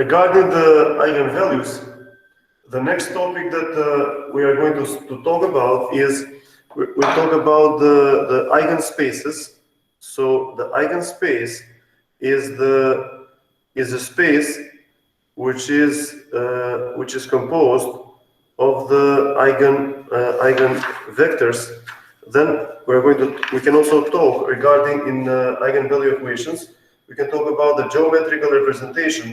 regarding the eigenvalues, the next topic that we are going to talk about is we talk about the eigenspaces. So the eigenspace is a space which is composed of the eigenvectors. Then we can also talk regarding in eigenvalue equations. We can talk about the geometrical representation,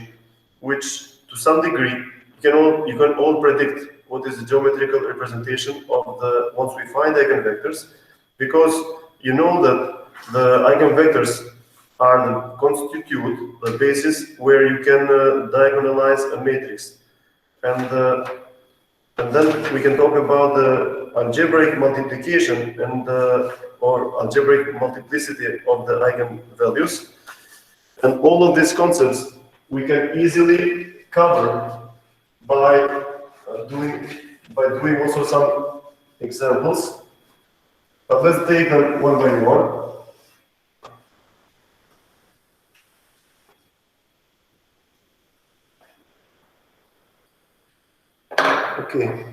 which to some degree you can all predict what is the geometrical representation of the once we find eigenvectors, because you know that the eigenvectors constitute the basis where you can diagonalize a matrix, and then we can talk about the algebraic multiplication and or algebraic multiplicity of the eigenvalues, and all of these concepts we can easily cover by doing also some examples. But let's take them one by one. Okay.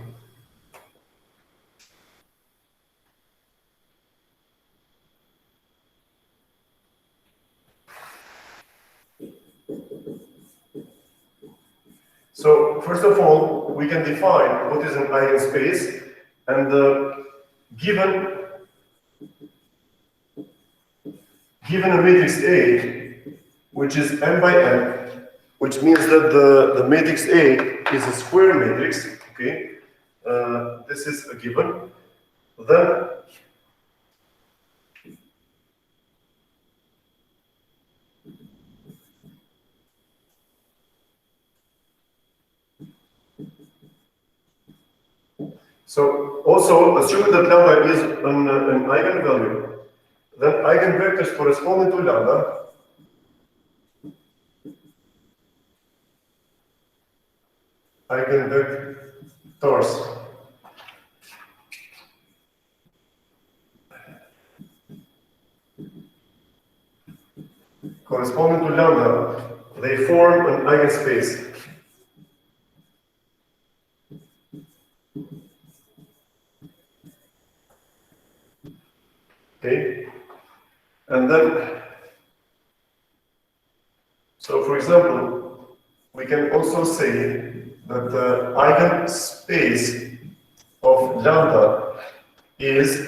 So first of all, we can define what is an eigenspace, and given a matrix A, which is n by n, which means that the matrix A is a square matrix. Okay, this is a given. Then so also assume that lambda is an eigenvalue, then eigenvectors corresponding to lambda eigenvectors corresponding to lambda, they form an eigenspace. Okay, and then, so for example, we can also say that the eigenspace of lambda is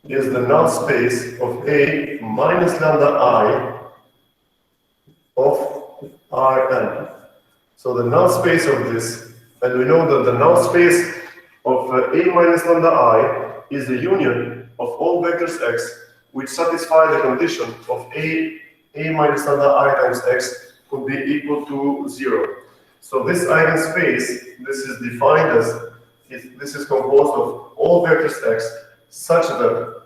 the null space of A minus lambda I of Rn. So the null space of this, and we know that the null space of A minus lambda I is the union of all vectors x which satisfy the condition of A minus lambda I times x could be equal to 0. So this eigenspace, this is defined as, this is composed of all vectors x such that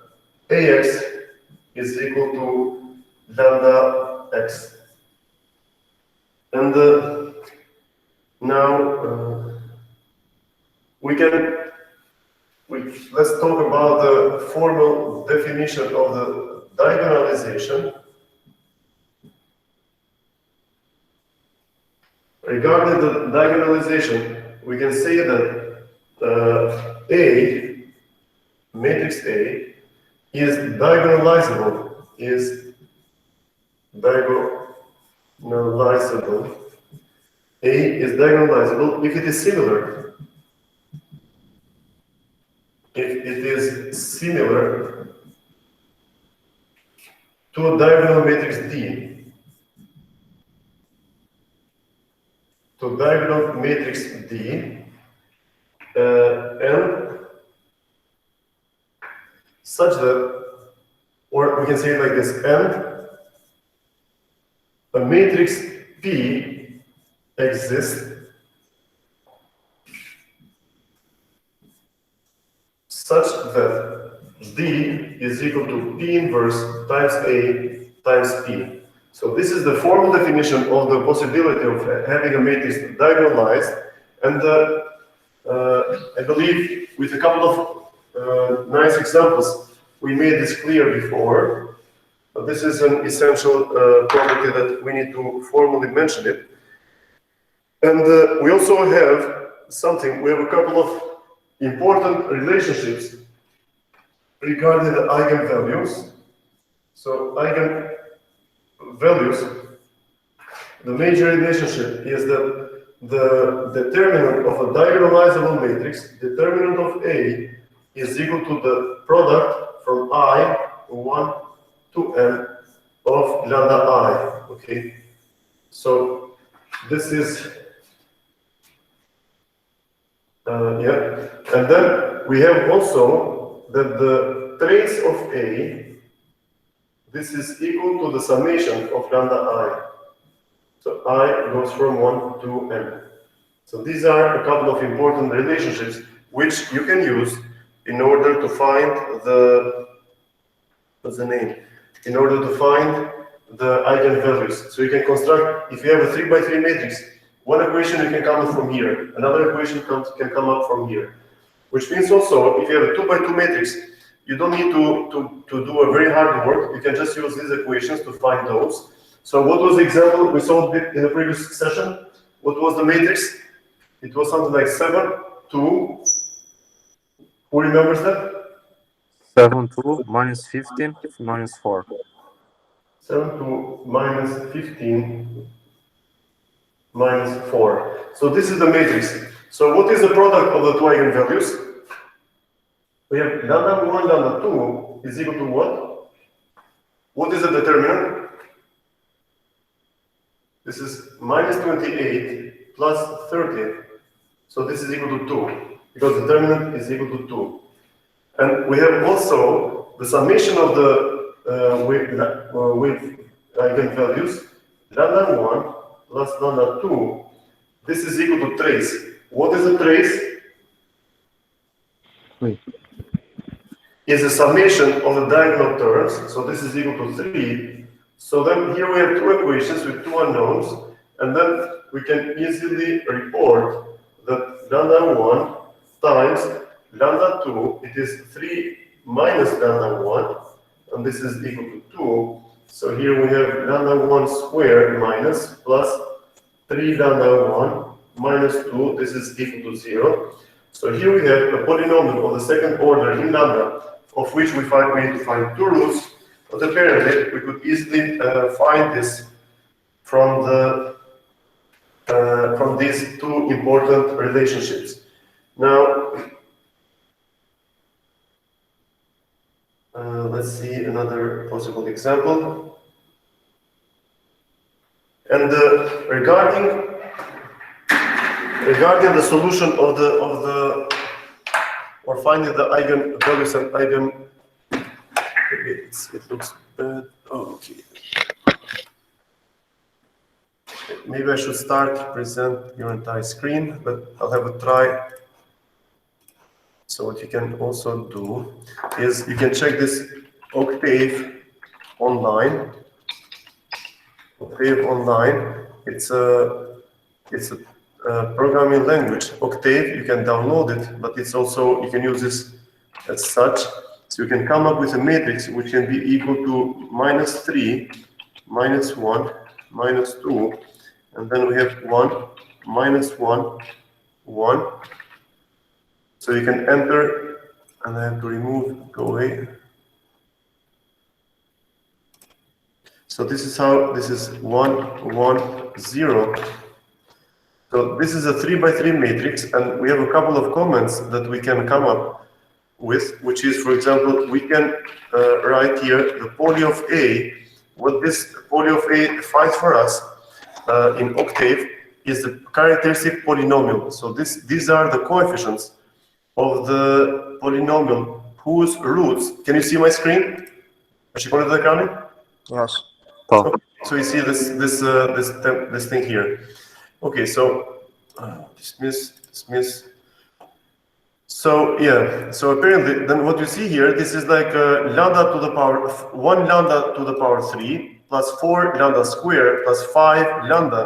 Ax is equal to lambda x. And now let's talk about the formal definition of the diagonalization. Regarding the diagonalization, we can say that matrix A is diagonalizable, A is diagonalizable if it is similar. If it is similar to a diagonal matrix D, and such that, or we can say it like this, and a matrix P exists such that D is equal to P inverse times A times P. So this is the formal definition of the possibility of having a matrix diagonalized, and I believe with a couple of nice examples we made this clear before, but this is an essential property that we need to formally mention it. And we also have something, we have a couple of important relationships regarding the eigenvalues. So eigenvalues, the major relationship is that the determinant of a diagonalizable matrix, determinant of A, is equal to the product from I, 1 to n of lambda I, okay? So this is, yeah, and then we have also that the trace of A, this is equal to the summation of lambda I. So I goes from 1 to n. So these are a couple of important relationships which you can use in order to find the, what's the name? In order to find the eigenvalues. So you can construct, if you have a 3 by 3 matrix, one equation you can come up from here, another equation can come up from here. Which means also, if you have a 2 by 2 matrix, you don't need to do a very hard work. You can just use these equations to find those. So what was the example we solved in the previous session? What was the matrix? It was something like 7, 2. Who remembers that? 7, 2, minus 15, minus 4. 7, 2, minus 15, minus 4. So this is the matrix. So what is the product of the two eigenvalues? We have lambda 1, lambda 2 is equal to what? What is the determinant? This is minus 28 plus 30. So this is equal to 2, because the determinant is equal to 2. And we have also the summation of the with eigenvalues, lambda 1 plus lambda 2. This is equal to trace. What is the trace? Is a summation of the diagonal terms. So this is equal to 3. So then here we have two equations with two unknowns, and then we can easily report that lambda 1 times lambda 2, it is 3 minus lambda 1, and this is equal to 2. So here we have lambda 1 squared minus plus 3 lambda 1 minus 2, this is equal to 0. So here we have a polynomial of the second order in lambda, of which we need to find two roots, but apparently we could easily find this from these two important relationships. Now, let's see another possible example. And regarding the solution of the or finding the eigenvalues and it looks bad. Oh, okay. Maybe I should start to present your entire screen, but I'll have a try. So what you can also do is you can check this Octave online. Octave online. It's a programming language. Octave, you can download it, but it's also, you can use this as such. So you can come up with a matrix which can be equal to -3, -1, -2, and then we have 1, -1, 1. So you can enter, and I have to remove, go away. So this is how, this is 1, 1, 0. So this is a 3 by 3 matrix, and we have a couple of comments that we can come up with, which is, for example, we can write here the poly of A. What this poly of A finds for us in Octave is the characteristic polynomial. So these are the coefficients of the polynomial whose roots. Can you see my screen? Yes. Okay, so you see this thing here. Okay, so dismiss. So yeah, so apparently then what you see here, this is like lambda to the power 1 lambda to the power 3 plus 4 lambda squared plus 5 lambda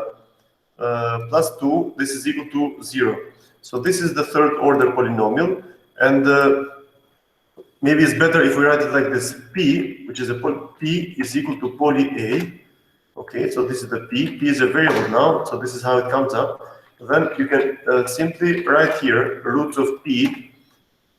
plus 2. This is equal to 0. So this is the third order polynomial, and maybe it's better if we write it like this: P, which is P is equal to poly A. Okay, so this is the P. P is a variable now, so this is how it comes up. then you can simply write here roots of p.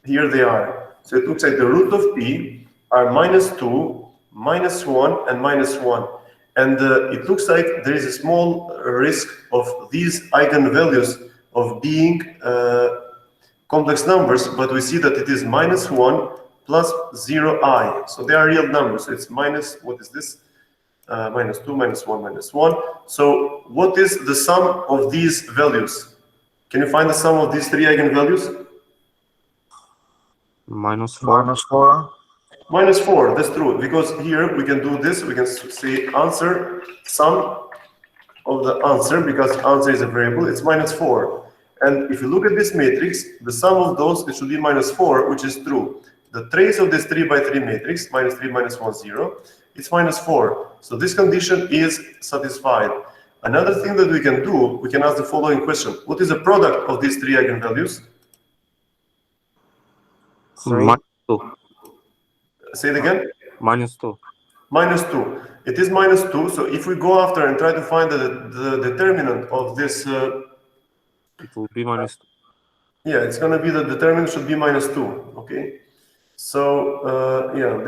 Here they are. So it looks like the root of p are -2, -1, and -1. And it looks like there is a small risk of these eigenvalues of being complex numbers, but we see that it is -1 plus 0i. So they are real numbers. So it's minus, what is this? -2, -1, -1. So what is the sum of these values? Can you find the sum of these three eigenvalues? -4. -4. -4, that's true, because here we can do this, we can say answer, sum of the answer, because answer is a variable, it's -4. And if you look at this matrix, the sum of those, it should be -4, which is true. The trace of this 3 by 3 matrix, -3, -1, 0, it's -4. So this condition is satisfied. Another thing that we can do, we can ask the following question. What is the product of these three eigenvalues? -2. Say it again. -2. -2. It is -2. So if we go after and try to find the determinant of this, It will be -2. yeah, it's going to be the determinant should be -2. Okay. So yeah,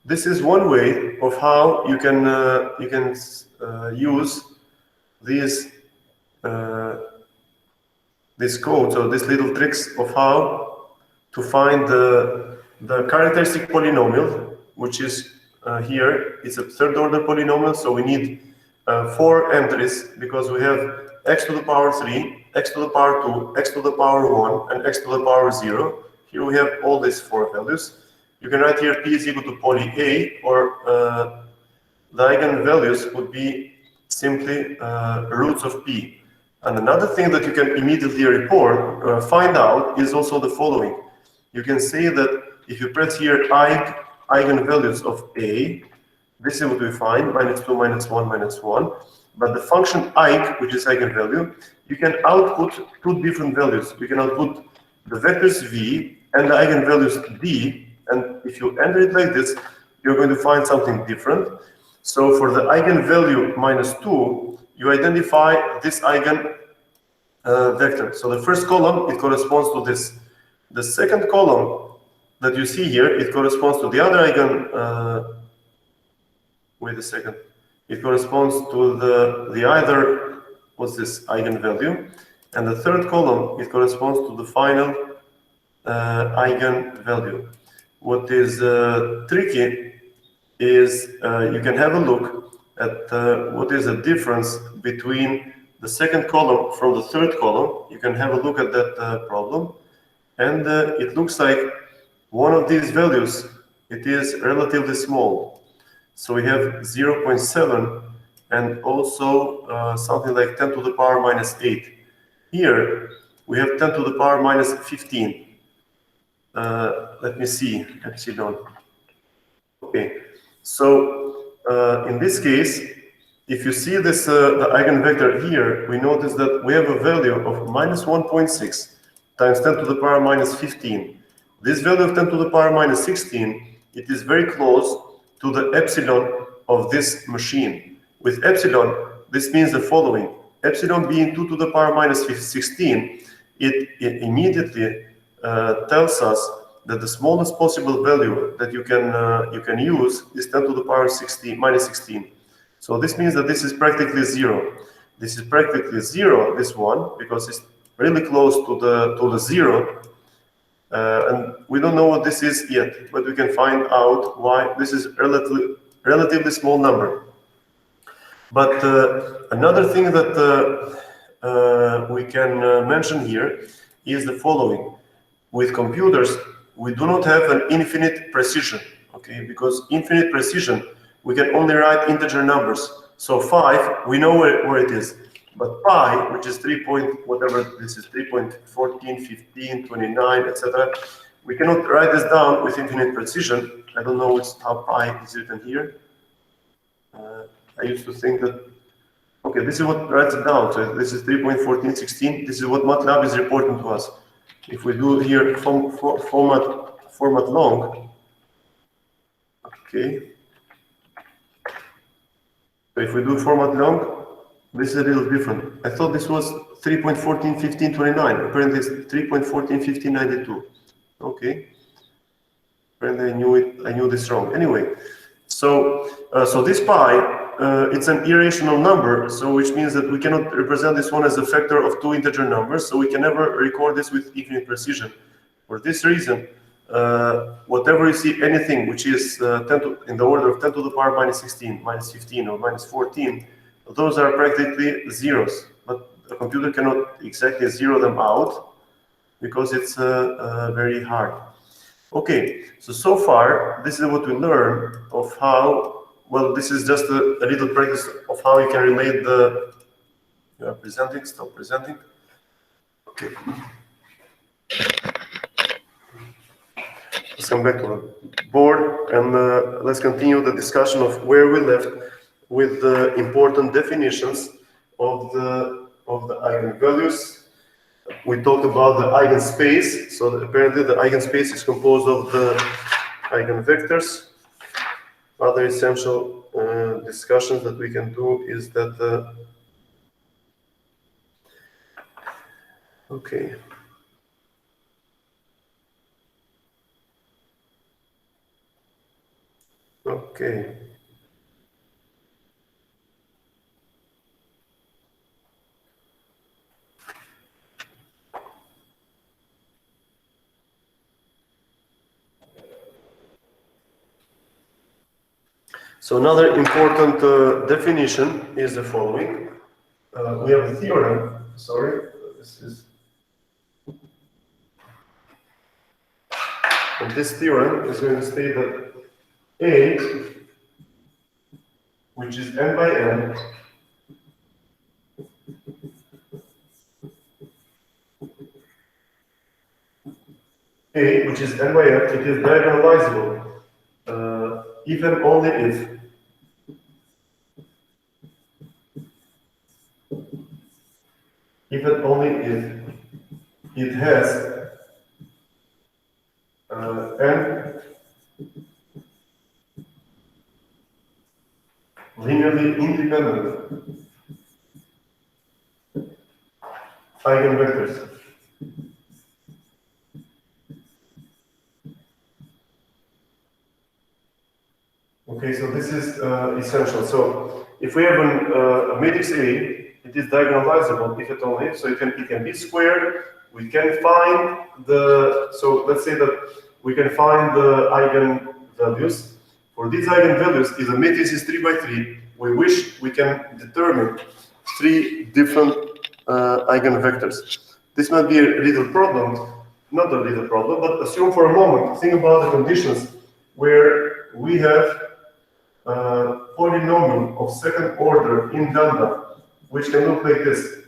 this is one way of how you can use these codes or these little tricks of how to find the characteristic polynomial, which is here. It's a third order polynomial, so we need 4 entries because we have x to the power 3, x to the power 2, x to the power 1, and x to the power 0. Here we have all these 4 values. You can write here p is equal to poly A, or the eigenvalues would be simply roots of p. And another thing that you can immediately find out is also the following. You can say that if you press here eigenvalues of A, this is what we find, -2, -1, -1. But the function eig, which is eigenvalue, you can output 2 different values. You can output the vectors v and the eigenvalues d, and if you enter it like this, you're going to find something different. So for the eigenvalue -2, you identify this eigen vector. So the first column, it corresponds to this. The second column that you see here, it corresponds to the other eigen, wait a second. It corresponds to the either, what's this, eigenvalue. And the third column, it corresponds to the final eigenvalue. What is tricky is you can have a look at what is the difference between the second column from the third column. You can have a look at that problem. And it looks like one of these values, it is relatively small. So we have 0.7 and also something like 10 to the power -8. Here we have 10 to the power -15. Let me see, epsilon. Okay, so in this case, if you see this the eigenvector here, we notice that we have a value of -1.6 times 10 to the power -15. This value of 10 to the power -16, it is very close to the epsilon of this machine. With epsilon, this means the following. Epsilon being 2 to the power -16, it immediately tells us that the smallest possible value that you can use is 10 to the power -16. So this means that this is practically 0. This is practically 0, this one, because it's really close to the 0. And we don't know what this is yet, but we can find out why this is relatively small number. But another thing that we can mention here is the following. With computers, we do not have an infinite precision, okay? Because infinite precision, we can only write integer numbers. So 5, we know where it is. But pi, which is 3 point, whatever this is, 3.14, 15, 29, etc., we cannot write this down with infinite precision. I don't know how pi is written here. I used to think that, okay, this is what writes it down. So this is 3.1416. This is what MATLAB is reporting to us. If we do here format long, okay. So if we do format long, This is a little different. I thought this was 3.14, 15, 29. Apparently it's 3.14, 15, 92. Okay. Apparently I knew this wrong. Anyway, so this pi, it's an irrational number, so which means that we cannot represent this one as a factor of two integer numbers, so we can never record this with infinite precision. For this reason, whatever you see, anything which is in the order of 10 to the power minus 16, minus 15, or minus 14, those are practically zeros, but the computer cannot exactly zero them out because it's very hard. Okay, so far, this is what we learned of how, well, this is just a little practice of how you can relate the, you are presenting, stop presenting. Okay. Let's come back to the board and let's continue the discussion of where we left with the important definitions of the eigenvalues. We talked about the eigenspace. So apparently the eigenspace is composed of the eigenvectors. Other essential discussions that we can do is that okay. Okay. So another important definition is the following. We have a theorem. Sorry, this is. And this theorem is going to state that A, which is n by n, A, which is n by n, it is diagonalizable if and only if it has n linearly independent eigenvectors. Okay, so this is essential. So if we have a matrix A, it is diagonalizable if and only, so it can be squared. We can find so let's say that we can find the eigenvalues. For these eigenvalues, if the matrix is 3 by 3, we wish we can determine 3 different eigenvectors. This might be a little problem, not a little problem, but assume for a moment, think about the conditions where we have polynomial of second order in lambda, which can look like this.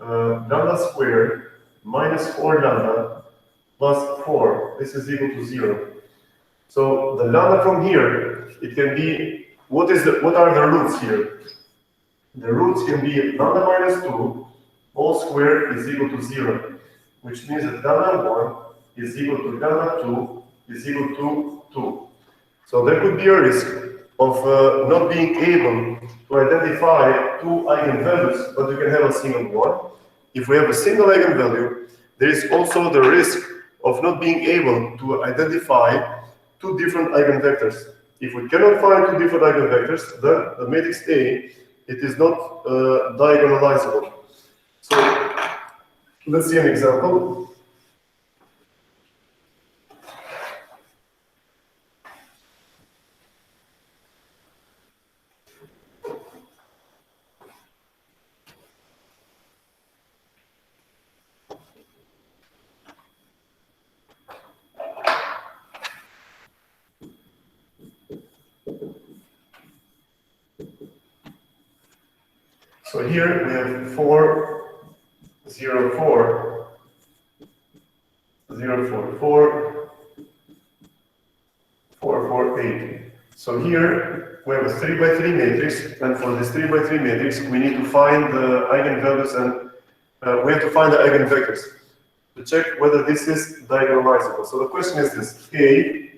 Lambda squared minus 4 lambda plus 4. This is equal to 0. So the lambda from here, it can be, what are the roots here? The roots can be lambda minus 2 all squared is equal to 0, which means that lambda 1 is equal to lambda 2 is equal to 2. So there could be a risk of not being able to identify 2 eigenvalues, but you can have a single one. If we have a single eigenvalue, there is also the risk of not being able to identify 2 different eigenvectors. If we cannot find 2 different eigenvectors, then the matrix A, it is not diagonalizable. So let's see an example. So here we have 4, 0, 4, 0, 4, 4, 4, 4, 8. So here we have a 3 by 3 matrix, and for this 3 by 3 matrix, we need to find the eigenvalues and we have to find the eigenvectors to check whether this is diagonalizable. So the question is this: A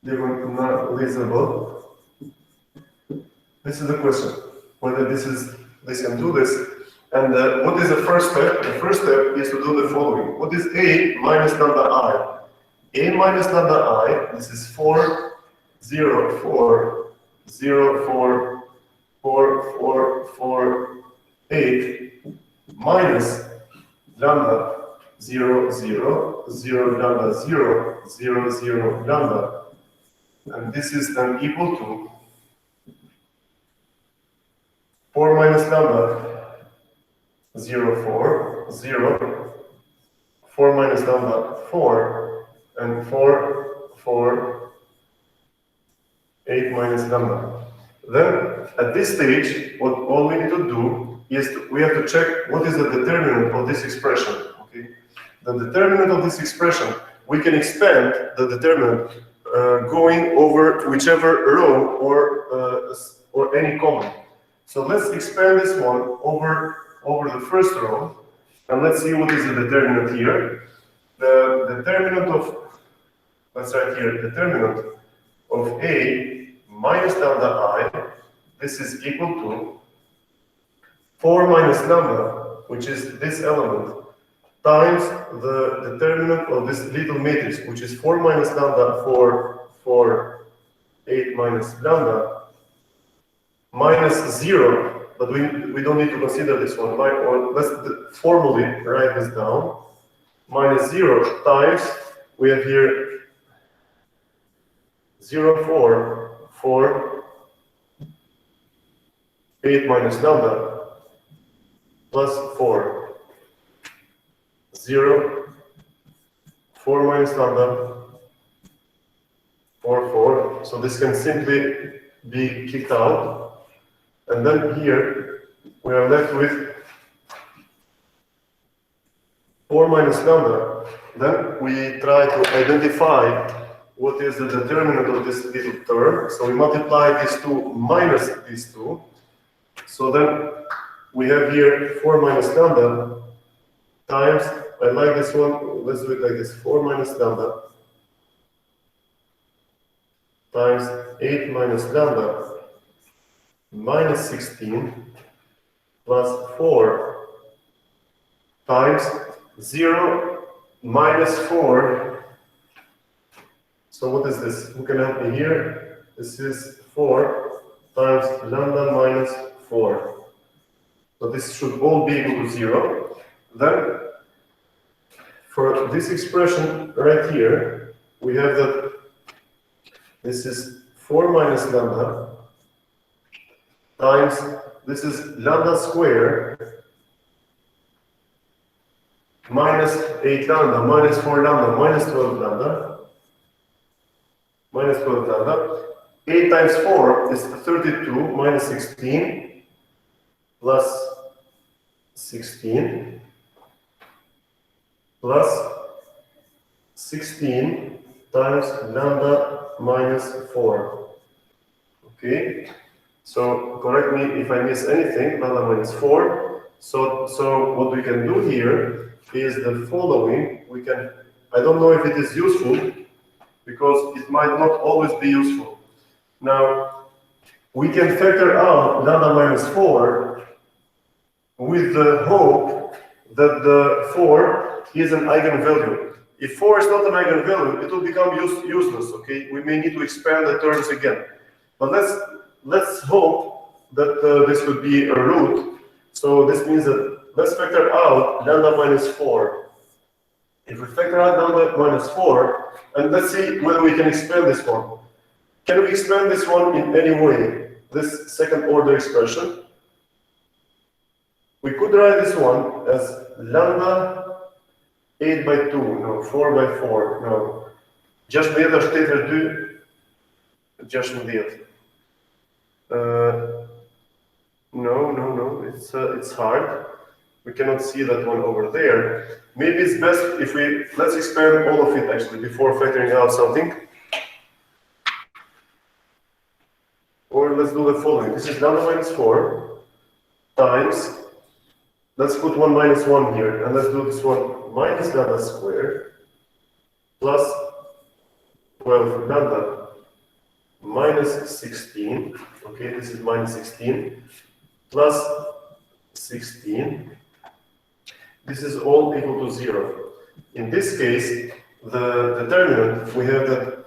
diagonalizable This is the question, whether this can do this. And what is the first step? The first step is to do the following. What is A minus lambda I? A minus lambda I, this is 4, 0, 4, 0, 4, 4, 4, 4, 8, minus lambda 0, 0, 0, lambda 0, 0, 0, lambda. And this is then equal to 4 minus lambda 0, 4, 0, 4 minus lambda 4, and 4, 4, 8 minus lambda. Then at this stage, what all we need to do is we have to check what is the determinant of this expression. Okay, the determinant of this expression, we can expand the determinant going over whichever row or any column. So let's expand this one over the first row, and let's see what is the determinant here. The determinant of, let's write here, determinant of A minus lambda I, this is equal to 4 minus lambda, which is this element, times the determinant of this little matrix, which is 4 minus lambda 4, 4, 8 minus lambda, minus 0, but we don't need to consider this one. Or let's formally write this down. Minus 0 times, we have here 0, 4, 4, 8 minus lambda, plus 4, 0, 4 minus lambda, 4, 4. So this can simply be kicked out. And then here, we are left with 4 minus lambda. Then we try to identify what is the determinant of this little term. So we multiply these two minus these two. So then we have here 4 minus lambda times, I like this one, let's do it like this, 4 minus lambda times 8 minus lambda minus 16 plus 4 times 0 minus 4. So what is this? Who can help me here? This is 4 times lambda minus 4. So this should all be equal to 0. Then for this expression right here, we have that this is 4 minus lambda times, this is lambda square minus 8 lambda, minus 4 lambda, minus 12 lambda, minus 12 lambda. 8 times 4 is 32 minus 16 plus 16 plus 16 times lambda minus 4. Okay, so correct me if I miss anything, lambda minus 4. So what we can do here is the following. We can, I don't know if it is useful, because it might not always be useful. Now, we can factor out lambda minus 4 with the hope that the 4 is an eigenvalue. If 4 is not an eigenvalue, it will become useless, okay? We may need to expand the terms again. But let's hope that this would be a root. So this means that let's factor out lambda minus 4. If we factor out lambda minus 4, and let's see whether we can expand this one. Can we expand this one in any way? This second order expression? We could write this one as lambda 8 by 2, no, 4 by 4, no. Just the other statement do, just the no, it's hard. We cannot see that one over there. Maybe it's best if let's expand all of it actually before factoring out something. Or let's do the following. This is lambda minus 4 times, let's put 1 minus 1 here, and let's do this one minus lambda squared plus 12 lambda minus 16, okay, this is minus 16, plus 16, this is all equal to 0. In this case, the determinant, we have that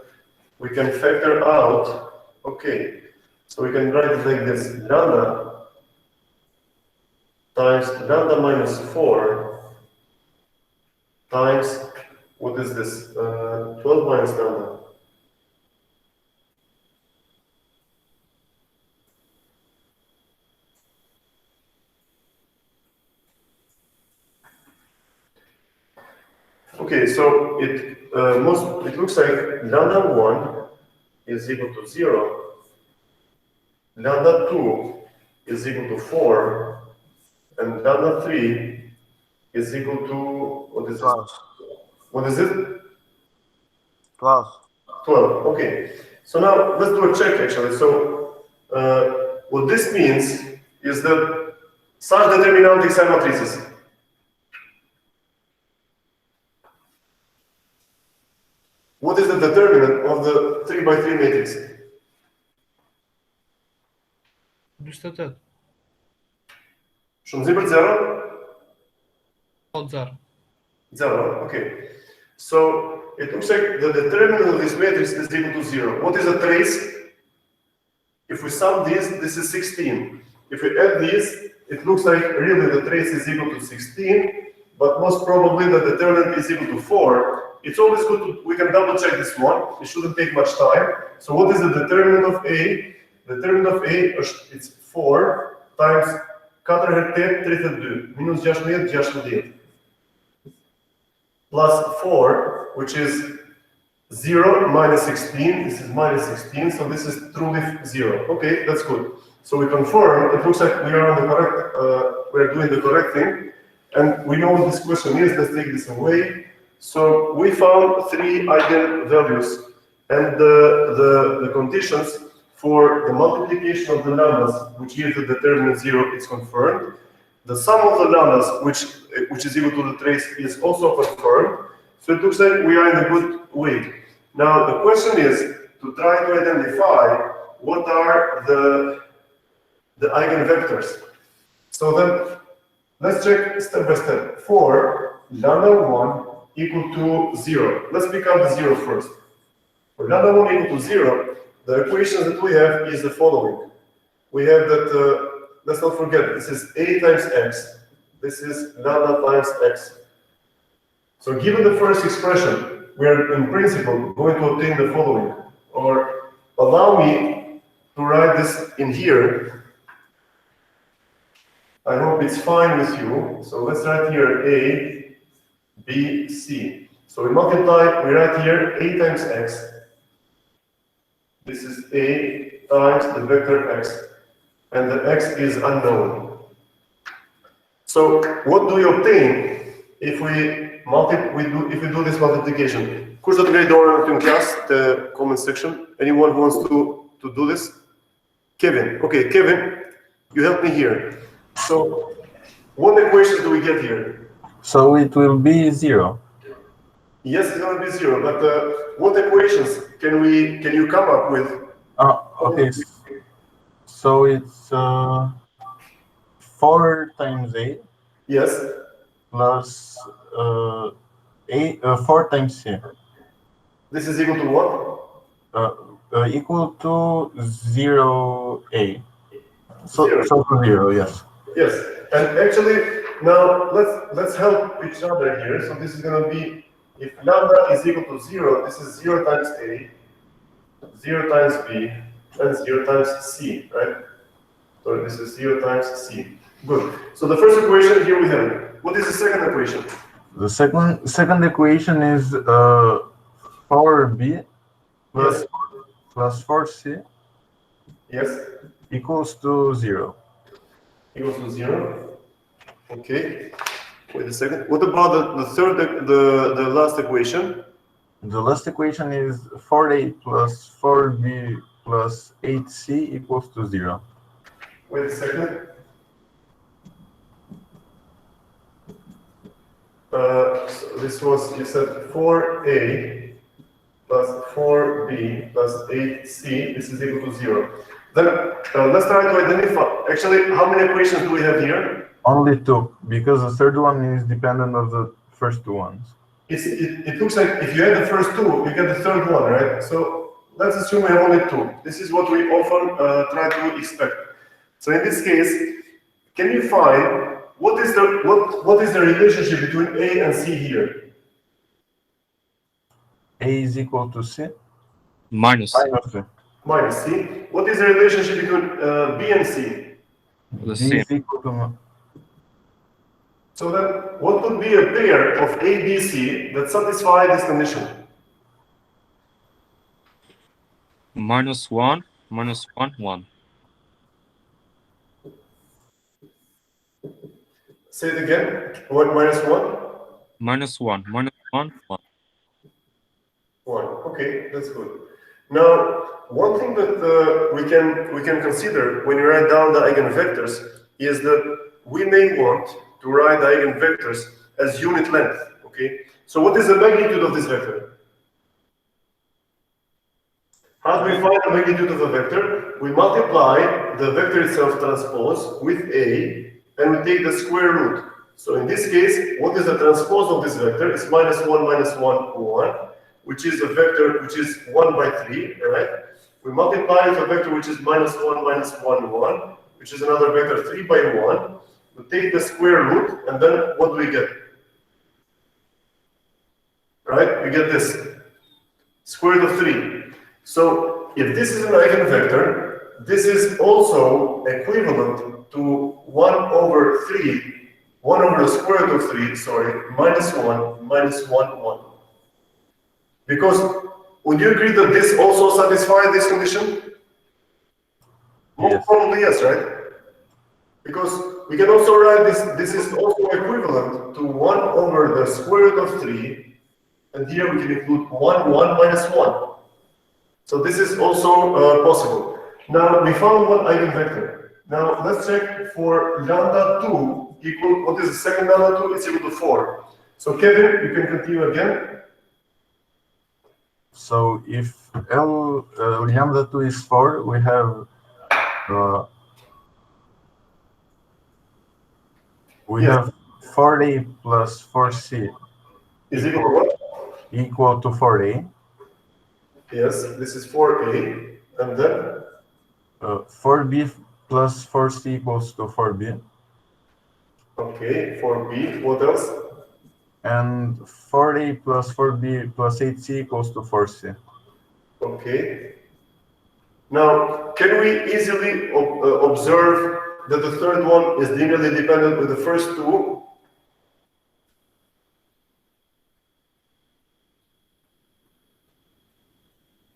we can factor out, okay, so we can write it like this, lambda times lambda minus 4 times, what is this, 12 minus lambda. Okay, so it looks like lambda 1 is equal to 0, lambda 2 is equal to 4, and lambda 3 is equal to, what is this? 12. What is it? 12. 12, okay. So now let's do a check actually. So what this means is that such determinantic sign matrices. What is the determinant of the 3 by 3 matrix? Just that. From 0 to 0? Od 0. 0, okay. So it looks like the determinant of this matrix is equal to 0. What is a trace? If we sum these, this is 16. If we add these, it looks like really the trace is equal to 16, but most probably the determinant is equal to 4. It's always good to, we can double check this one. It shouldn't take much time. So what is the determinant of A? The determinant of A, it's 4 times 4 hertet 32, minus 68, plus 4, which is 0 minus 16. This is minus 16, so this is truly 0. Okay, that's good. So we confirm, it looks like we are on the correct, we are doing the correct thing. And we know what this question is. Let's take this away. So we found 3 eigenvalues, and the conditions for the multiplication of the lambdas, which gives the determinant 0, is confirmed. The sum of the lambdas, which is equal to the trace, is also confirmed. So it looks like we are in a good way. Now the question is to try to identify what are the eigenvectors. So then let's check step by step. For lambda 1 equal to 0. Let's pick up the 0 first. For lambda 1 equal to 0, the equation that we have is the following. We have that, let's not forget, this is a times x. This is lambda times x. So given the first expression, we are in principle going to obtain the following. Or allow me to write this in here. I hope it's fine with you. So let's write here a, b, c. So we multiply, we write here a times x. This is a times the vector x. And the x is unknown. So what do we obtain if we do this multiplication? Who's that great door in class, the comment section? Anyone who wants to do this? Kevin. Okay, Kevin, you help me here. So what equations do we get here? So it will be 0. Yes, it's going to be 0, but what equations can you come up with? Okay. So it's 4 times a. Yes. Plus 4 times c. This is equal to what? Equal to 0a. So 0, yes. Yes, and actually now let's help each other here. So this is going to be, if lambda is equal to 0, this is 0 times a, 0 times b, and 0 times c, right? So this is 0 times c. Good. So the first equation here we have. What is the second equation? The second equation is 4b plus, Yes. plus 4c Yes. equals to 0. Equals to 0. Okay. Wait a second. What about the third, the last equation? The last equation is 4a plus 4b plus 8c equals to 0. Wait a second. So this was, you said 4a plus 4b 4b plus 8c, this is equal to 0. Then let's try to identify, actually, how many equations do we have here? Only two, because the third one is dependent of the first two ones. It looks like if you add the first two, you get the third one, right? So let's assume we have only two. This is what we often try to expect. So in this case, can you find what is the relationship between A and C here? A is equal to C Minus minus B. Minus C. What is the relationship between B and C? the B same. is equal to So then, what would be a pair of A, B, C that satisfy this condition? Minus 1, minus 1, 1. Say it again. What, minus 1? Minus 1, minus 1, 1. 1. Okay, that's good. Now, one thing that we can consider when you write down the eigenvectors is that we may want to write the eigenvectors as unit length. Okay. So what is the magnitude of this vector? How do we find the magnitude of a vector? We multiply the vector itself transpose with A, and we take the square root. So in this case, what is the transpose of this vector? It's minus 1, minus 1, 1, which is a vector which is 1 by 3, right? We multiply with a vector which is minus 1, minus 1, 1, which is another vector 3 by 1. We take the square root, and then what do we get? Right? We get this square root of 3. So if this is an eigenvector, this is also equivalent to 1 over 3, 1 over the square root of 3, sorry, minus 1, minus 1, 1. Because would you agree that this also satisfies this condition? Yes. Probably yes, right? Because we can also write this is also equivalent to 1 over the square root of 3, and here we can include 1, 1 minus 1. So this is also possible. Now we found one eigenvector. Now let's check for lambda 2 equal, what is the second lambda 2? It's equal to 4. So Kevin, you can continue again. So if lambda 2 is 4, we have Yes. 4a plus 4c Is equal to what? equal to 4a. Yes, this is 4a, and then 4b plus 4c equals to 4b. okay, 4b. What else? And 4a plus 4b plus 8c equals to 4c. Okay. Now, can we easily observe that the third one is linearly dependent with the first two?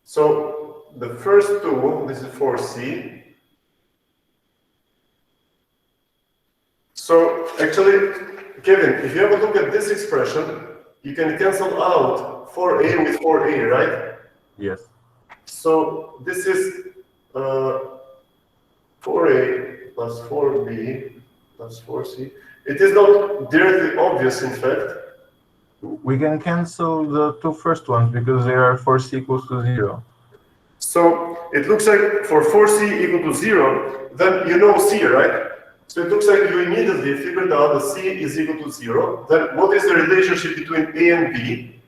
So the first two, this is 4c. So actually, Kevin, if you have a look at this expression, you can cancel out 4a with 4a, right? Yes. So this is 4a plus 4b plus 4c. It is not directly obvious, in fact. We can cancel the two first ones because they are 4c equals to 0. So it looks like for 4c equal to 0, then you know c, right? So it looks like you immediately figured out that c is equal to 0. Then what is the relationship between a and b?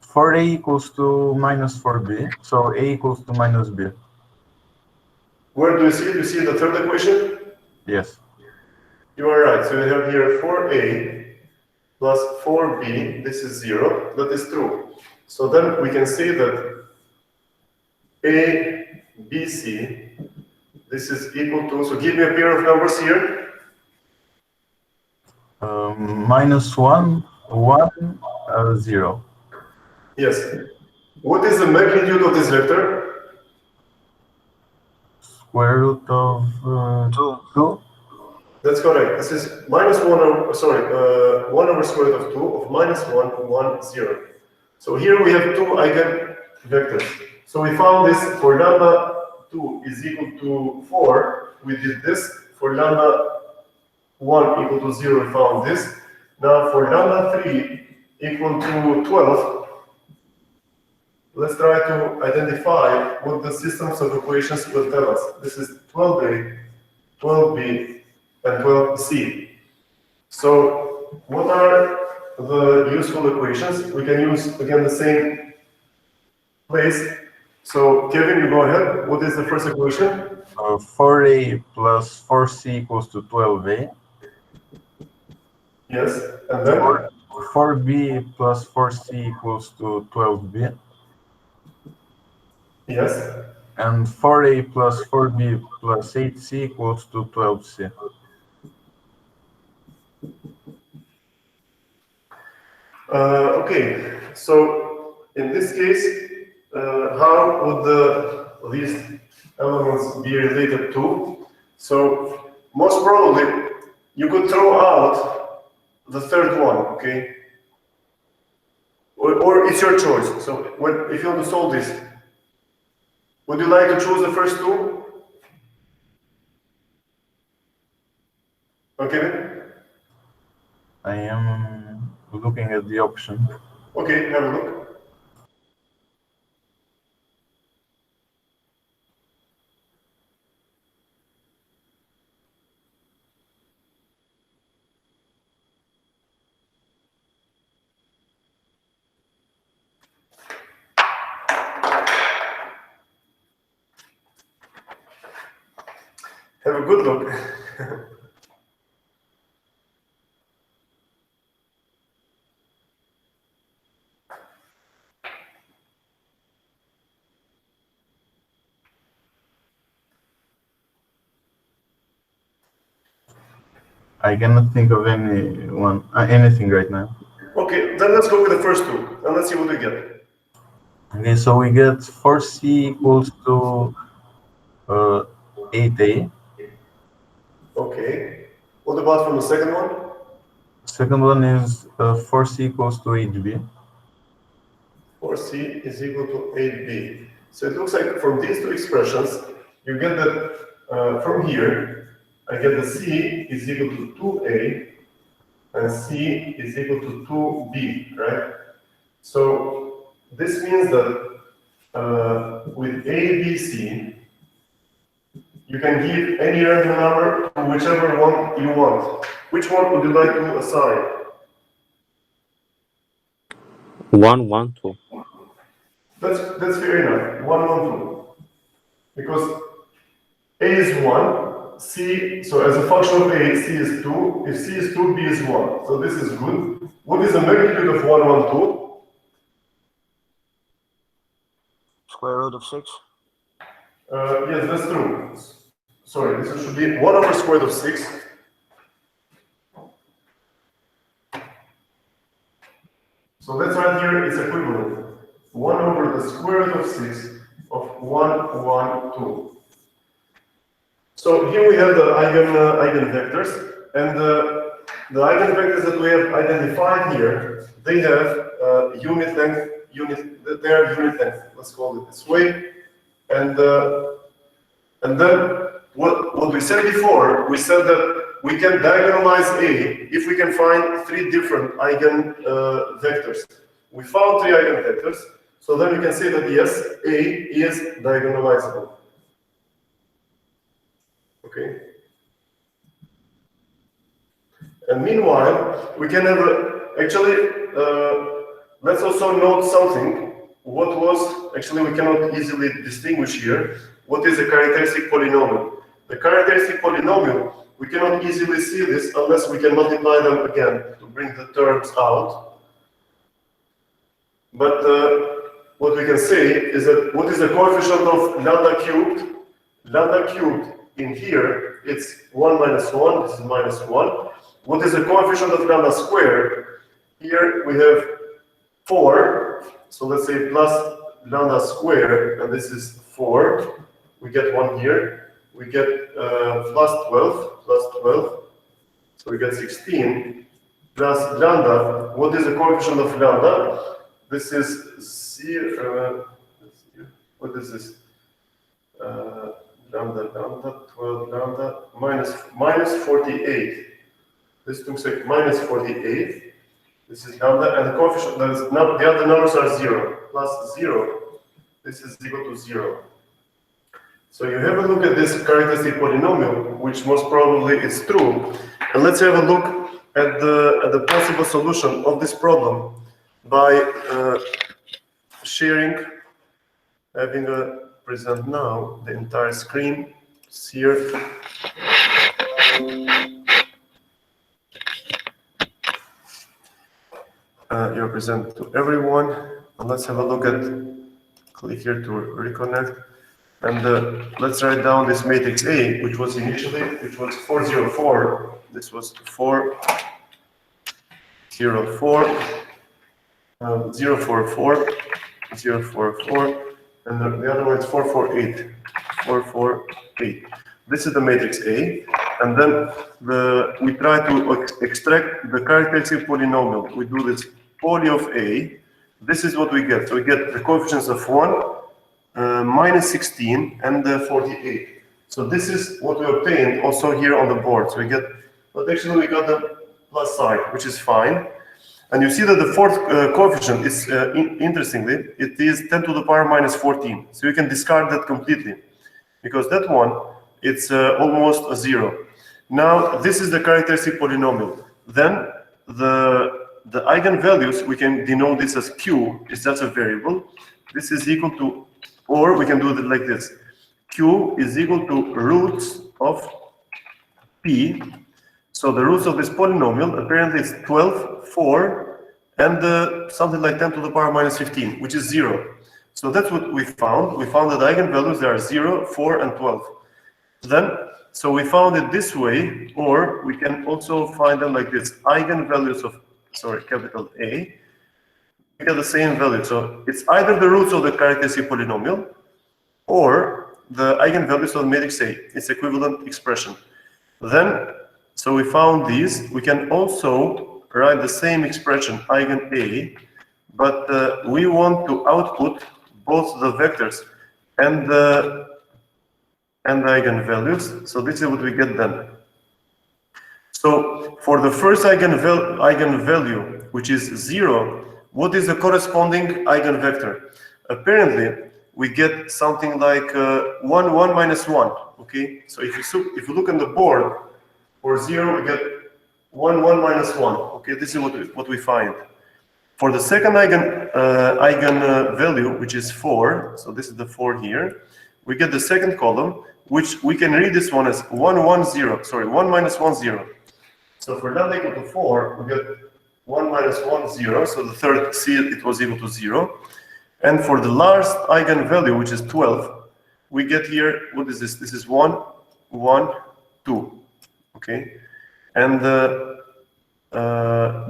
4a equals to minus 4b, so a equals to minus b. Where do you see it? You see the third equation? Yes. You are right. So we have here 4a plus 4b. This is 0. That is true. So then we can say that a, b, c, this is equal to, so give me a pair of numbers here. Minus 1, 1, 0. Yes. What is the magnitude of this vector? Square root of 2. That's correct. This is minus 1 over, sorry, 1 over square root of 2 of minus 1, 1, 0. So here we have two eigenvectors. So we found this for lambda 2 is equal to 4. We did this. For lambda 1 equal to 0, we found this. Now for lambda 3 equal to 12, let's try to identify what the systems of equations will tell us. This is 12A, 12B, and 12C. So what are the useful equations? We can use, again, the same place. So Kevin, you go ahead. What is the first equation? 4A plus 4C equals to 12A. Yes, and then? 4B plus 4C equals to 12B. Yes. And 4A plus 4B plus 8C equals to 12C. Okay, so in this case, how would these elements be related to? So most probably, you could throw out the third one, okay? Or it's your choice. So if you want to solve this, would you like to choose the first two? Okay. I am looking at the option. Okay, have a look. Have a good look. I cannot think of anything right now. Okay, then let's go with the first two, and let's see what we get. Okay, so we get 4C equals to 8A. Okay. What about from the second one? Second one is 4C equals to 8B. 4C is equal to 8B. So it looks like from these two expressions, you get that from here, I get the C is equal to 2A and C is equal to 2B, right? So this means that with A, B, C, you can give any random number to whichever one you want. Which one would you like to assign? 1, 1, 2. That's fair enough. 1, 1, 2. Because A is 1, C, so as a function of A, C is 2. If C is 2, B is 1. So this is good. What is the magnitude of 1, 1, 2? Square root of 6. Yes, that's true. Sorry, this should be 1 over square root of 6. So that's right here, it's equivalent. 1 over the square root of 6 of 1, 1, 2. So here we have the eigenvectors, and the eigenvectors that we have identified here, they have unit length, they are unit length, let's call it this way. And then what we said before, we said that we can diagonalize A if we can find 3 different eigenvectors. We found 3 eigenvectors, so then we can say that yes, A is diagonalizable. Okay. And meanwhile, we can have let's also note something. What was, actually we cannot easily distinguish here, what is a characteristic polynomial. The characteristic polynomial, we cannot easily see this unless we can multiply them again to bring the terms out. But what we can say is that what is the coefficient of lambda cubed? Lambda cubed in here, it's 1 minus 1, this is minus 1. What is the coefficient of lambda squared? Here we have 4, so let's say plus lambda squared, and this is 4. We get 1 here. We get plus 12, so we get 16, plus lambda. What is the coefficient of lambda? This is 0, what is this? Lambda, 12 lambda, minus 48. This looks like minus 48. This is lambda, and the coefficient, the other numbers are 0, plus 0. this is equal to 0. So you have a look at this characteristic polynomial, which most probably is true. And let's have a look at the possible solution of this problem by having a present now the entire screen. It's here. You're present to everyone. And let's have a look at, click here to reconnect. And let's write down this matrix A, which was 404. This was 4, 0, 4, 0, 4, 4, 0, 4, 4, and the other one is 4, 4, 8, 4, 4, 8. This is the matrix A, and then we try to extract the characteristic polynomial. We do this poly of A. This is what we get. So we get the coefficients of 1, minus 16, and 48. So this is what we obtained also here on the board. So we get, but actually we got the plus sign, which is fine. And you see that the fourth coefficient is, interestingly, it is 10 to the power minus 14. So you can discard that completely, because that one, it's almost a 0. Now, this is the characteristic polynomial. Then the eigenvalues, we can denote this as Q, is just a variable. This is equal to, or we can do it like this. Q is equal to roots of P. So the roots of this polynomial apparently is 12, 4, and something like 10 to the power minus 15, which is 0. So that's what we found. We found that the eigenvalues there are 0, 4, and 12. Then, so we found it this way, or we can also find them like this. Eigenvalues of, capital A, we get the same value. So it's either the roots of the characteristic polynomial, or the eigenvalues of the matrix A. It's equivalent expression. Then, so we found these. We can also write the same expression, eigen A, but we want to output both the vectors and the eigenvalues. So this is what we get then. So for the first eigenvalue, which is 0, what is the corresponding eigenvector? Apparently, we get something like 1, 1 minus 1. Okay, so if you look on the board, for 0, we get 1, 1 minus 1. Okay, this is what we find. For the second eigenvalue, which is 4, so this is the 4 here, we get the second column, which we can read this one as 1, 1, 0. Sorry, 1 minus 1, 0. So for lambda equal to 4, we get 1 minus 1, 0. So the third C, it was equal to 0. And for the last eigenvalue, which is 12, we get here, what is this? This is 1, 1, 2. Okay, and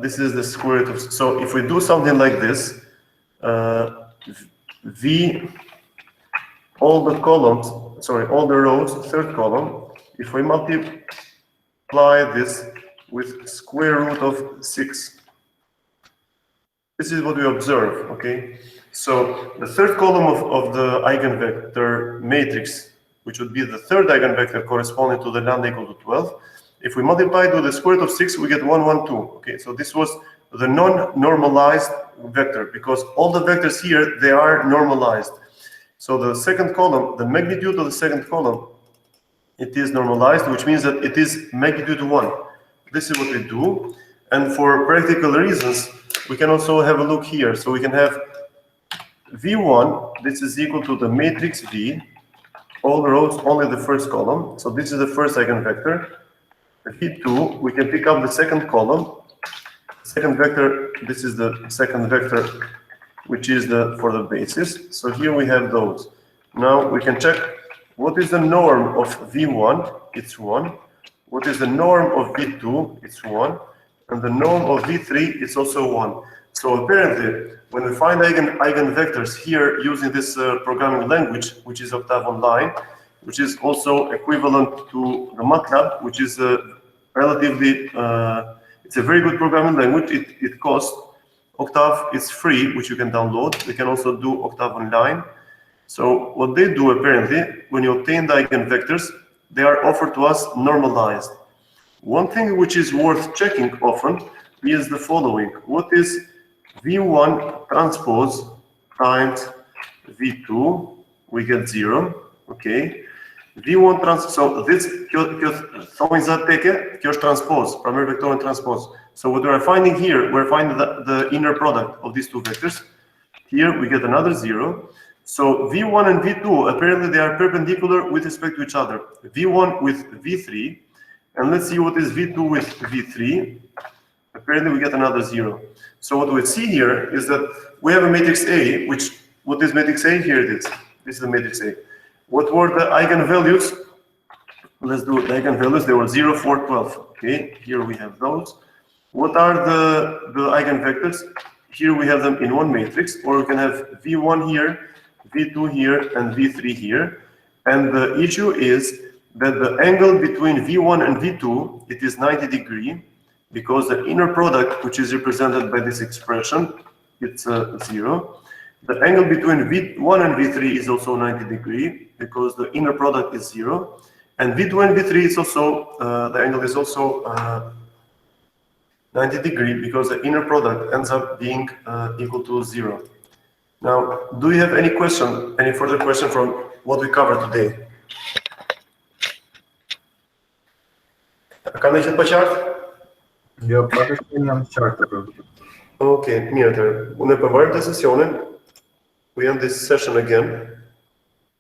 this is the square root of, so if we do something like this, V, all the columns, all the rows, third column, if we multiply this with square root of 6, this is what we observe, okay? So the third column of the eigenvector matrix, which would be the third eigenvector corresponding to the lambda equal to 12, if we multiply it with the square root of 6, we get 1, 1, 2. Okay, so this was the non-normalized vector, because all the vectors here, they are normalized. So the second column, the magnitude of the second column, it is normalized, which means that it is magnitude 1. This is what we do. And for practical reasons, we can also have a look here. So we can have V1, this is equal to the matrix V, all rows, only the first column. So this is the first eigenvector. V2, we can pick up the second column. Second vector, this is the second vector, which is for the basis. So here we have those. Now we can check what is the norm of V1, it's 1. What is the norm of V2, it's 1. And the norm of V3 is also 1. So apparently, when we find eigenvectors here using this programming language, which is Octave Online, which is also equivalent to the MATLAB, which is relatively, it's a very good programming language. It costs, Octave is free, which you can download. We can also do Octave Online. So what they do apparently, when you obtain the eigenvectors, they are offered to us normalized. One thing which is worth checking often is the following. What is V1 transpose times V2, we get 0, okay. V1 trans, so this, showing that kjo është transpose, primary vector and transpose. So what we are finding here, we're finding the inner product of these two vectors. Here we get another 0. So V1 and V2, apparently they are perpendicular with respect to each other. V1 with V3, and let's see what is V2 with V3. Apparently we get another 0. So what we see here is that we have a matrix A, what is matrix A? Here it is. This is the matrix A. What were the eigenvalues? Let's do the eigenvalues. They were 0, 4, 12. Okay, here we have those. What are the eigenvectors? Here we have them in one matrix, or we can have V1 here, V2 here, and V3 here. And the issue is that the angle between V1 and V2, it is 90 degrees, because the inner product, which is represented by this expression, it's 0. The angle between V1 and V3 is also 90 degrees, because the inner product is 0. And V2 and V3 is also, the angle is also 90 degrees, because the inner product ends up being equal to 0. Now, do you have any question, any further question from what we covered today? Ka ndonjë pa qartë? Jo, praktikisht jam qartë. Okay, mirë atëherë. Unë e përmbajmë të sesionin. We end this session again.